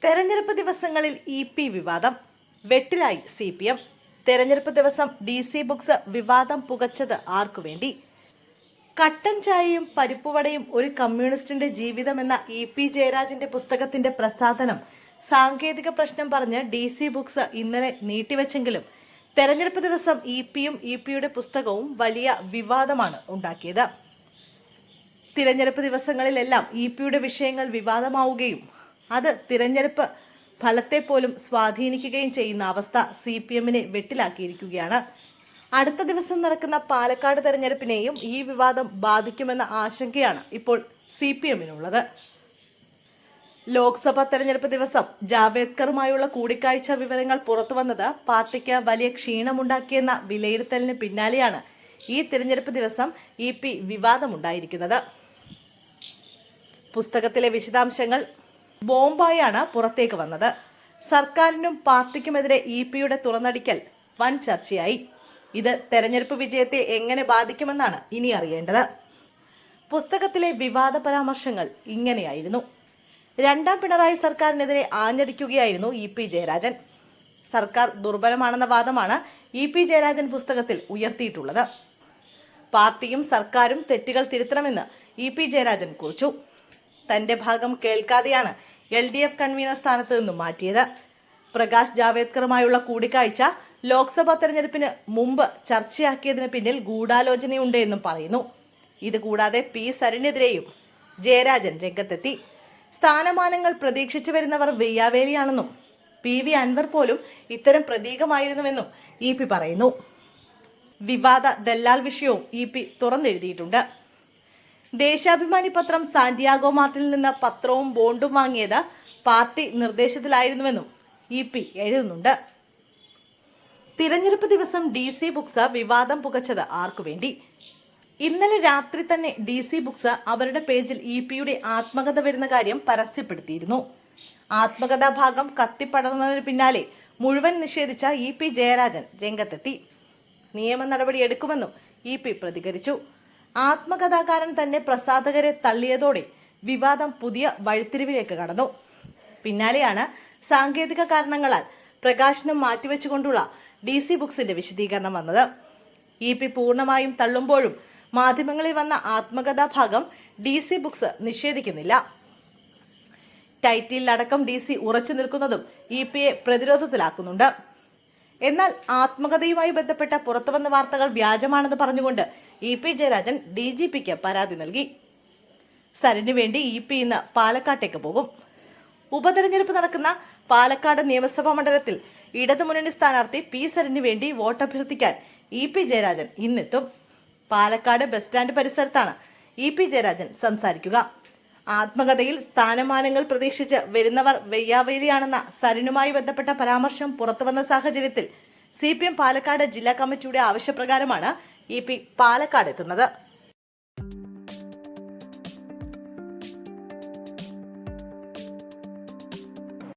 തെരഞ്ഞെടുപ്പ് ദിവസങ്ങളിൽ ഇ.പി. വിവാദം വെട്ടിലായി CPM. തെരഞ്ഞെടുപ്പ് ദിവസം DC ബുക്സ് വിവാദം പുകച്ചത് ആർക്കുവേണ്ടി? കട്ടൻ ചായയും പരിപ്പുവടയും ഒരു കമ്മ്യൂണിസ്റ്റിന്റെ ജീവിതമെന്ന ഇ.പി. ജയരാജന്റെ പുസ്തകത്തിന്റെ പ്രസാധനം സാങ്കേതിക പ്രശ്നം പറഞ്ഞ് DC ബുക്സ് ഇന്നലെ നീട്ടിവെച്ചെങ്കിലും തെരഞ്ഞെടുപ്പ് ദിവസം ഇ.പിയും ഇ.പിയുടെ പുസ്തകവും വലിയ വിവാദമാണ് ഉണ്ടാക്കിയത്. തിരഞ്ഞെടുപ്പ് ദിവസങ്ങളിലെല്ലാം ഇ.പിയുടെ വിഷയങ്ങൾ വിവാദമാവുകയും അത് തിരഞ്ഞെടുപ്പ് ഫലത്തെ പോലും സ്വാധീനിക്കുകയും ചെയ്യുന്ന അവസ്ഥ CPMനെ വെട്ടിലാക്കിയിരിക്കുകയാണ്. അടുത്ത ദിവസം നടക്കുന്ന പാലക്കാട് തെരഞ്ഞെടുപ്പിനെയും ഈ വിവാദം ബാധിക്കുമെന്ന ആശങ്കയാണ് ഇപ്പോൾ CPMനുള്ളത്. ലോക്സഭാ തെരഞ്ഞെടുപ്പ് ദിവസം ജാവേദ്കറുമായുള്ള കൂടിക്കാഴ്ച വിവരങ്ങൾ പുറത്തുവന്നത് പാർട്ടിക്ക് വലിയ ക്ഷീണമുണ്ടാക്കിയെന്ന വിലയിരുത്തലിന് പിന്നാലെയാണ് ഈ തിരഞ്ഞെടുപ്പ് ദിവസം ഇ.പി. വിവാദമുണ്ടായിരിക്കുന്നത്. പുസ്തകത്തിലെ വിശദാംശങ്ങൾ ബോംബായാണ് പുറത്തേക്ക് വന്നത്. സർക്കാരിനും പാർട്ടിക്കുമെതിരെ ഇ.പിയുടെ തുറന്നടിക്കൽ വൻ ചർച്ചയായി. ഇത് തെരഞ്ഞെടുപ്പ് വിജയത്തെ എങ്ങനെ ബാധിക്കുമെന്നാണ് ഇനി അറിയേണ്ടത്. പുസ്തകത്തിലെ വിവാദ പരാമർശങ്ങൾ ഇങ്ങനെയായിരുന്നു. രണ്ടാം പിണറായി സർക്കാരിനെതിരെ ആഞ്ഞടിക്കുകയായിരുന്നു ഇ.പി. ജയരാജൻ. സർക്കാർ ദുർബലമാണെന്ന വാദമാണ് ഇ.പി. ജയരാജൻ പുസ്തകത്തിൽ ഉയർത്തിയിട്ടുള്ളത്. പാർട്ടിയും സർക്കാരും തെറ്റുകൾ തിരുത്തണമെന്ന് ഇ.പി. ജയരാജൻ കുറിച്ചു. തന്റെ ഭാഗം കേൾക്കാതെയാണ് LDF കൺവീനർ സ്ഥാനത്ത് നിന്നും മാറ്റിയത്. പ്രകാശ് ജാവേദ്കറുമായുള്ള കൂടിക്കാഴ്ച ലോക്സഭാ തെരഞ്ഞെടുപ്പിന് മുമ്പ് ചർച്ചയാക്കിയതിന് പിന്നിൽ ഗൂഢാലോചനയുണ്ട് എന്നും പറയുന്നു. ഇതുകൂടാതെ P. സരിനെതിരെയും ജയരാജൻ രംഗത്തെത്തി. സ്ഥാനമാനങ്ങൾ പ്രതീക്ഷിച്ചു വരുന്നവർ വെയ്യാവേലിയാണെന്നും PV അൻവർ പോലും ഇത്തരം പ്രതീകമായിരുന്നുവെന്നും ഇ.പി. പറയുന്നു. വിവാദ ദല്ലാൽ വിഷയവും ഇ.പി. തുറന്നെഴുതിയിട്ടുണ്ട്. ദേശാഭിമാനി പത്രം സാന്റിയാഗോ മാർട്ടിനിൽ നിന്ന് പത്രവും ബോണ്ടും വാങ്ങിയത് പാർട്ടി നിർദ്ദേശത്തിലായിരുന്നുവെന്നും ഇ.പി. എഴുതുന്നുണ്ട്. തിരഞ്ഞെടുപ്പ് ദിവസം DC ബുക്സ് വിവാദം പുകച്ചത് ആർക്കുവേണ്ടി? ഇന്നലെ രാത്രി തന്നെ DC ബുക്സ് അവരുടെ പേജിൽ ഇ.പിയുടെ ആത്മകഥ വരുന്ന കാര്യം പരസ്യപ്പെടുത്തിയിരുന്നു. ആത്മകഥാ ഭാഗം കത്തിപ്പടർന്നതിന് പിന്നാലെ മുഴുവൻ നിഷേധിച്ച ഇ.പി. ജയരാജൻ രംഗത്തെത്തി. നിയമ നടപടി എടുക്കുമെന്നും ഇ.പി. പ്രതികരിച്ചു. ആത്മകഥാകാരൻ തന്നെ പ്രസാധകരെ തള്ളിയതോടെ വിവാദം പുതിയ വഴിത്തിരിവിലേക്ക് കടന്നു. പിന്നാലെയാണ് സാങ്കേതിക കാരണങ്ങളാൽ പ്രകാശനം മാറ്റിവെച്ചുകൊണ്ടുള്ള DC ബുക്സിന്റെ വിശദീകരണം വന്നത്. ഇ.പി. പൂർണ്ണമായും തള്ളുമ്പോഴും മാധ്യമങ്ങളിൽ വന്ന ആത്മകഥാ ഭാഗം DC ബുക്സ് നിഷേധിക്കുന്നില്ല. ടൈറ്റിലടക്കം DC ഉറച്ചു നിൽക്കുന്നതും ഇ.പിയെ പ്രതിരോധത്തിലാക്കുന്നുണ്ട്. എന്നാൽ ആത്മകഥയുമായി ബന്ധപ്പെട്ട പുറത്തുവന്ന വാർത്തകൾ വ്യാജമാണെന്ന് പറഞ്ഞുകൊണ്ട് ഇ.പി. ജയരാജൻ DGPക്ക് പരാതി നൽകി. സരിന് വേണ്ടി ഇ.പി. ഇന്ന് പാലക്കാട്ടേക്ക് പോകും. ഉപതെരഞ്ഞെടുപ്പ് നടക്കുന്ന പാലക്കാട് നിയമസഭാ മണ്ഡലത്തിൽ ഇടതുമുന്നണി സ്ഥാനാർത്ഥി P. സരിന് വേണ്ടി വോട്ടഭ്യർത്ഥിക്കാൻ ഇ.പി. ജയരാജൻ ഇന്നെത്തും. പാലക്കാട് ബസ് സ്റ്റാൻഡ് പരിസരത്താണ് ഇ.പി. ജയരാജൻ സംസാരിക്കുക. ആത്മകഥയിൽ സ്ഥാനമാനങ്ങൾ പ്രതീക്ഷിച്ച് വരുന്നവർ വെയ്യാവേലിയാണെന്ന സരിനുമായി ബന്ധപ്പെട്ട പരാമർശം പുറത്തുവന്ന സാഹചര്യത്തിൽ CPM പാലക്കാട് ജില്ലാ കമ്മിറ്റിയുടെ ആവശ്യപ്രകാരമാണ് ഇ.പി. പാലക്കാട് എത്തുന്നത്.